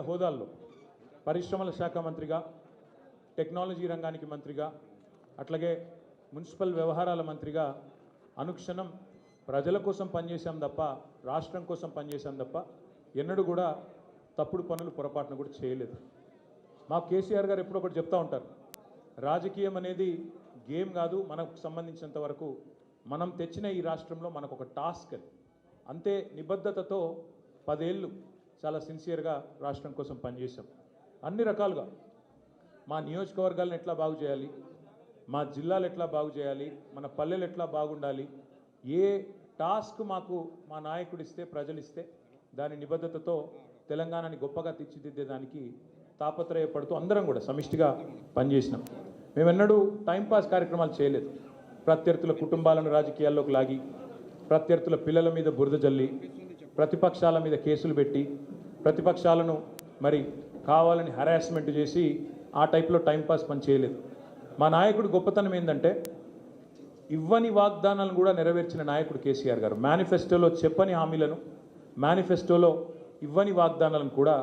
హోదాల్లో పరిశ్రమల శాఖ మంత్రిగా, టెక్నాలజీ రంగానికి మంత్రిగా, అట్లాగే మున్సిపల్ వ్యవహారాల మంత్రిగా అనుక్షణం ప్రజల కోసం పనిచేశాం తప్ప, రాష్ట్రం కోసం పనిచేశాం తప్ప ఎన్నడూ కూడా తప్పుడు పనులు పొరపాటున కూడా చేయలేదు. మా కేసీఆర్ గారు ఎప్పుడు ఒకటి చెప్తూ ఉంటారు, రాజకీయం అనేది గేమ్ కాదు, మనకు సంబంధించినంత వరకు మనం తెచ్చిన ఈ రాష్ట్రంలో మనకు ఒక టాస్క్ అది. అంతే నిబద్ధతతో 10 ఏళ్ళు చాలా సిన్సియర్గా రాష్ట్రం కోసం పనిచేశాం. అన్ని రకాలుగా మా నియోజకవర్గాలను ఎట్లా బాగు చేయాలి, మా జిల్లాలు ఎట్లా బాగు చేయాలి, మన పల్లెలు ఎట్లా బాగుండాలి, ఏ టాస్క్ మాకు మా నాయకుడు ఇస్తే, ప్రజలు ఇస్తే దాని నిబద్ధతతో తెలంగాణని గొప్పగా తీర్చిదిద్దేదానికి తాపత్రయపడుతూ అందరం కూడా సమిష్టిగా పనిచేసినాం. మేమెన్నడూ టైంపాస్ కార్యక్రమాలు చేయలేదు. ప్రత్యర్థుల కుటుంబాలను రాజకీయాల్లోకి లాగి, ప్రత్యర్థుల పిల్లల మీద బురద జల్లి, ప్రతిపక్షాల మీద కేసులు పెట్టి, ప్రతిపక్షాలను మరి కావాలని హరాస్మెంట్ చేసి ఆ టైప్లో టైంపాస్ పని చేయలేదు. మా నాయకుడు గొప్పతనం ఏంటంటే ఇవ్వని వాగ్దానాలను కూడా నెరవేర్చిన నాయకుడు కేసీఆర్ గారు. మేనిఫెస్టోలో చెప్పని హామీలను, మేనిఫెస్టోలో ఇవ్వని వాగ్దానాలను కూడా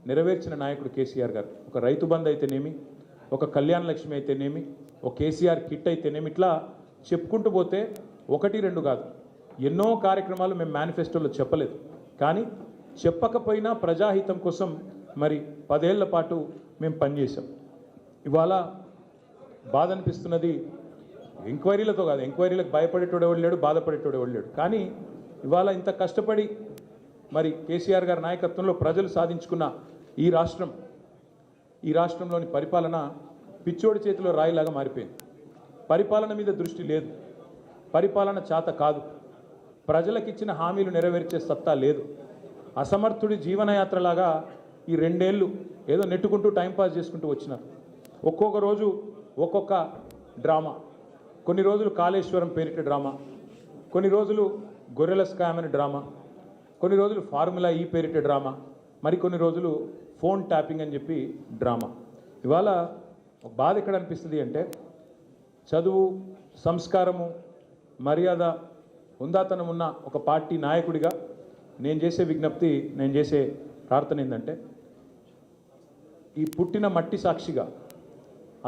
నెరవేర్చిన నాయకుడు కేసీఆర్ గారు. ఒక రైతు బంధు అయితేనేమి, ఒక కళ్యాణ లక్ష్మి అయితేనేమి, ఒక కేసీఆర్ కిట్ అయితేనేమి, ఇట్లా చెప్పుకుంటూ పోతే 1-2 కాదు, ఎన్నో కార్యక్రమాలు మేము మేనిఫెస్టోలో చెప్పలేదు. కానీ చెప్పకపోయినా ప్రజాహితం కోసం మరి 10 ఏళ్ల పాటు మేము పనిచేసాం. ఇవాళ బాధ అనిపిస్తున్నది, ఎంక్వైరీలతో కాదు, ఎంక్వైరీలకు భయపడేటోడు ఎవడు లేడు, బాధపడేటోడు ఎవడు లేడు. కానీ ఇవాళ ఇంత కష్టపడి మరి కేసీఆర్ గారి నాయకత్వంలో ప్రజలు సాధించుకున్న ఈ రాష్ట్రంలోని పరిపాలన పిచ్చోడి చేతిలో రాయిలాగా మారిపోయింది. పరిపాలన మీద దృష్టి లేదు, పరిపాలన చేత కాదు, ప్రజలకిచ్చిన హామీలు నెరవేర్చే సత్తా లేదు. అసమర్థుడి జీవనయాత్రలాగా ఈ 2 ఏళ్ళు ఏదో నెట్టుకుంటూ టైంపాస్ చేసుకుంటూ వచ్చినారు. ఒక్కొక్క రోజు ఒక్కొక్క డ్రామా. కొన్ని రోజులు కాళేశ్వరం పేరిట డ్రామా, కొన్ని రోజులు గొర్రెల స్కామ్ అని డ్రామా, కొన్ని రోజులు ఫార్ములా ఈ పేరిట డ్రామా, మరికొన్ని రోజులు ఫోన్ ట్యాపింగ్ అని చెప్పి డ్రామా. ఇవాళ ఒక బాధ ఎక్కడ అనిపిస్తుంది అంటే, చదువు, సంస్కారము, మర్యాద, హుందాతనం ఉన్న ఒక పార్టీ నాయకుడిగా నేను చేసే విజ్ఞప్తి, నేను చేసే ప్రార్థన ఏంటంటే, ఈ పుట్టిన మట్టి సాక్షిగా